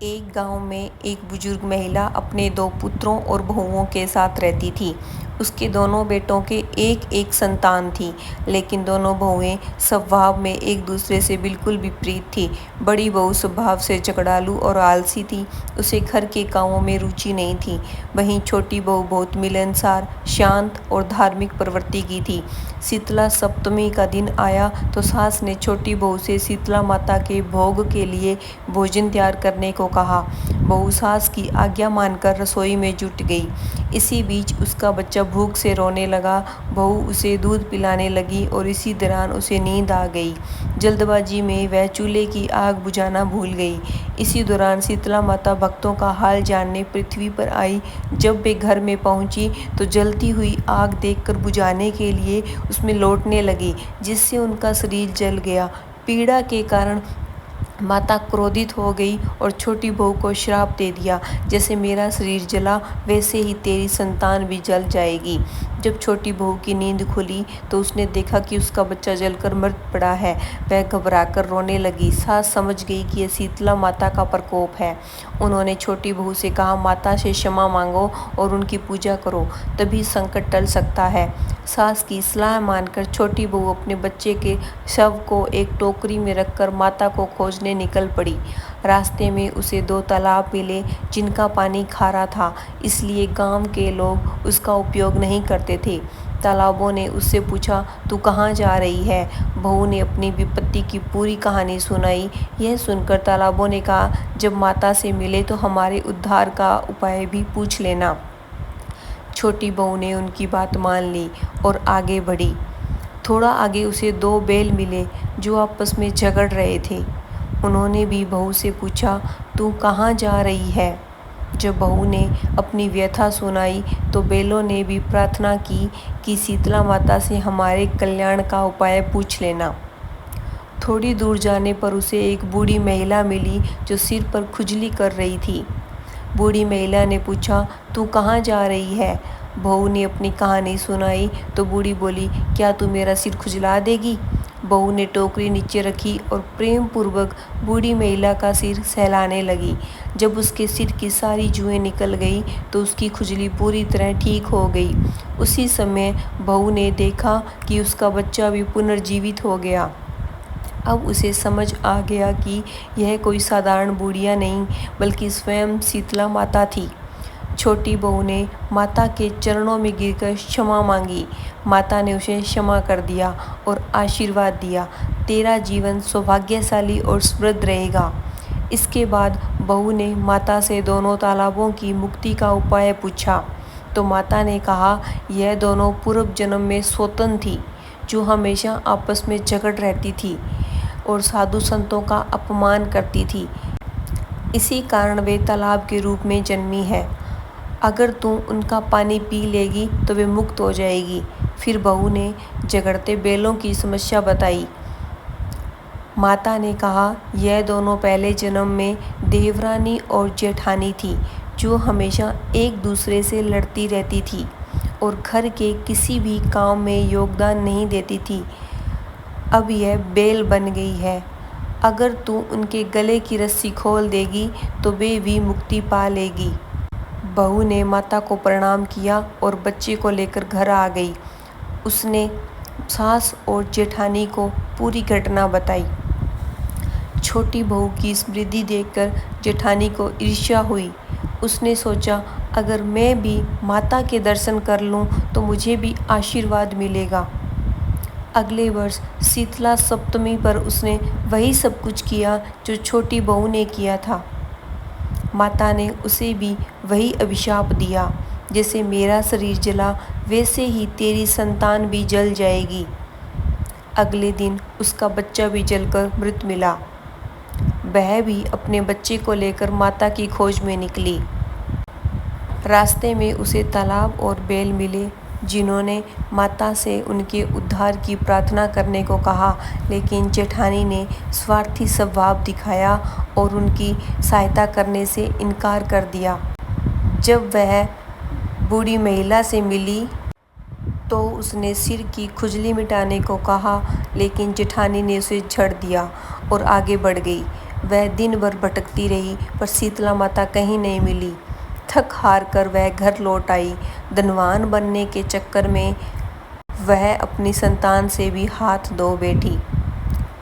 एक गांव में एक बुजुर्ग महिला अपने दो पुत्रों और बहुओं के साथ रहती थी। उसके दोनों बेटों के एक एक संतान थी, लेकिन दोनों बहुएं स्वभाव में एक दूसरे से बिल्कुल विपरीत थी। बड़ी बहू स्वभाव से झगड़ालू और आलसी थी, उसे घर के कामों में रुचि नहीं थी। वहीं छोटी बहू बहुत मिलनसार, शांत और धार्मिक प्रवृत्ति की थी। शीतला सप्तमी का दिन आया तो सास ने छोटी बहू से शीतला माता के भोग के लिए भोजन तैयार करने को कहा। बहू सास की आज्ञा मानकर रसोई में जुट गई। इसी बीच उसका बच्चा भूख से रोने लगा। बहू उसे दूध पिलाने लगी और इसी दौरान उसे नींद आ गई। जल्दबाजी में वह चूल्हे की आग बुझाना भूल गई। इसी दौरान शीतला माता भक्तों का हाल जानने पृथ्वी पर आई। जब वे घर में पहुंची तो जलती हुई आग देखकर बुझाने के लिए उसमें लौटने लगी, जिससे उनका शरीर जल गया। पीड़ा के कारण माता क्रोधित हो गई और छोटी बहू को श्राप दे दिया, जैसे मेरा शरीर जला वैसे ही तेरी संतान भी जल जाएगी। जब छोटी बहू की नींद खुली तो उसने देखा कि उसका बच्चा जलकर मर पड़ा है। वह घबराकर रोने लगी। सास समझ गई कि यह शीतला माता का प्रकोप है। उन्होंने छोटी बहू से कहा, माता से क्षमा मांगो और उनकी पूजा करो, तभी संकट टल सकता है। सास की सलाह मानकर छोटी बहू अपने बच्चे के शव को एक टोकरी में रखकर माता को खोजने निकल पड़ी। रास्ते में उसे दो तालाब मिले जिनका पानी खारा था, इसलिए गांव के लोग उसका उपयोग नहीं करते थे। तालाबों ने उससे पूछा, तू कहाँ जा रही है? बहू ने अपनी विपत्ति की पूरी कहानी सुनाई। यह सुनकर तालाबों ने कहा, जब माता से मिले तो हमारे उद्धार का उपाय भी पूछ लेना। छोटी बहू ने उनकी बात मान ली और आगे बढ़ी। थोड़ा आगे उसे दो बैल मिले जो आपस में झगड़ रहे थे। उन्होंने भी बहू से पूछा, तू कहाँ जा रही है? जब बहू ने अपनी व्यथा सुनाई तो बैलों ने भी प्रार्थना की कि शीतला माता से हमारे कल्याण का उपाय पूछ लेना। थोड़ी दूर जाने पर उसे एक बूढ़ी महिला मिली जो सिर पर खुजली कर रही थी। बूढ़ी महिला ने पूछा, तू कहाँ जा रही है? बहू ने अपनी कहानी सुनाई तो बूढ़ी बोली, क्या तू मेरा सिर खुजला देगी? बहू ने टोकरी नीचे रखी और प्रेम पूर्वक बूढ़ी महिला का सिर सहलाने लगी। जब उसके सिर की सारी जुएं निकल गई तो उसकी खुजली पूरी तरह ठीक हो गई। उसी समय बहू ने देखा कि उसका बच्चा भी पुनर्जीवित हो गया। अब उसे समझ आ गया कि यह कोई साधारण बुढ़िया नहीं बल्कि स्वयं शीतला माता थी। छोटी बहू ने माता के चरणों में गिरकर क्षमा मांगी। माता ने उसे क्षमा कर दिया और आशीर्वाद दिया, तेरा जीवन सौभाग्यशाली और समृद्ध रहेगा। इसके बाद बहू ने माता से दोनों तालाबों की मुक्ति का उपाय पूछा तो माता ने कहा, यह दोनों पूर्व जन्म में सौतन थी जो हमेशा आपस में झगड़ रहती थी और साधु संतों का अपमान करती थी। इसी कारण वे तालाब के रूप में जन्मी है। अगर तू उनका पानी पी लेगी तो वे मुक्त हो जाएगी। फिर बहू ने झगड़ते बैलों की समस्या बताई। माता ने कहा, यह दोनों पहले जन्म में देवरानी और जेठानी थी जो हमेशा एक दूसरे से लड़ती रहती थी और घर के किसी भी काम में योगदान नहीं देती थी। अब यह बैल बन गई है। अगर तू उनके गले की रस्सी खोल देगी तो वे भी मुक्ति पा लेगी। बहू ने माता को प्रणाम किया और बच्चे को लेकर घर आ गई। उसने सास और जेठानी को पूरी घटना बताई। छोटी बहू की समृद्धि देखकर जेठानी को ईर्ष्या हुई। उसने सोचा, अगर मैं भी माता के दर्शन कर लूं तो मुझे भी आशीर्वाद मिलेगा। अगले वर्ष शीतला सप्तमी पर उसने वही सब कुछ किया जो छोटी बहू ने किया था। माता ने उसे भी वही अभिशाप दिया, जैसे मेरा शरीर जला वैसे ही तेरी संतान भी जल जाएगी। अगले दिन उसका बच्चा भी जलकर मृत मिला। वह भी अपने बच्चे को लेकर माता की खोज में निकली। रास्ते में उसे तालाब और बैल मिले जिन्होंने माता से उनके उद्धार की प्रार्थना करने को कहा, लेकिन जेठानी ने स्वार्थी स्वभाव दिखाया और उनकी सहायता करने से इनकार कर दिया। जब वह बूढ़ी महिला से मिली तो उसने सिर की खुजली मिटाने को कहा, लेकिन जेठानी ने उसे छेड़ दिया और आगे बढ़ गई। वह दिन भर भटकती रही पर शीतला माता कहीं नहीं मिली। थक हार कर वह घर लौट आई। धनवान बनने के चक्कर में वह अपनी संतान से भी हाथ धो बैठी।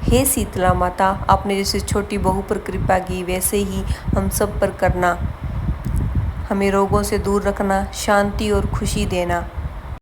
हे शीतला माता, आपने जैसे छोटी बहू पर कृपा की वैसे ही हम सब पर करना। हमें रोगों से दूर रखना, शांति और खुशी देना।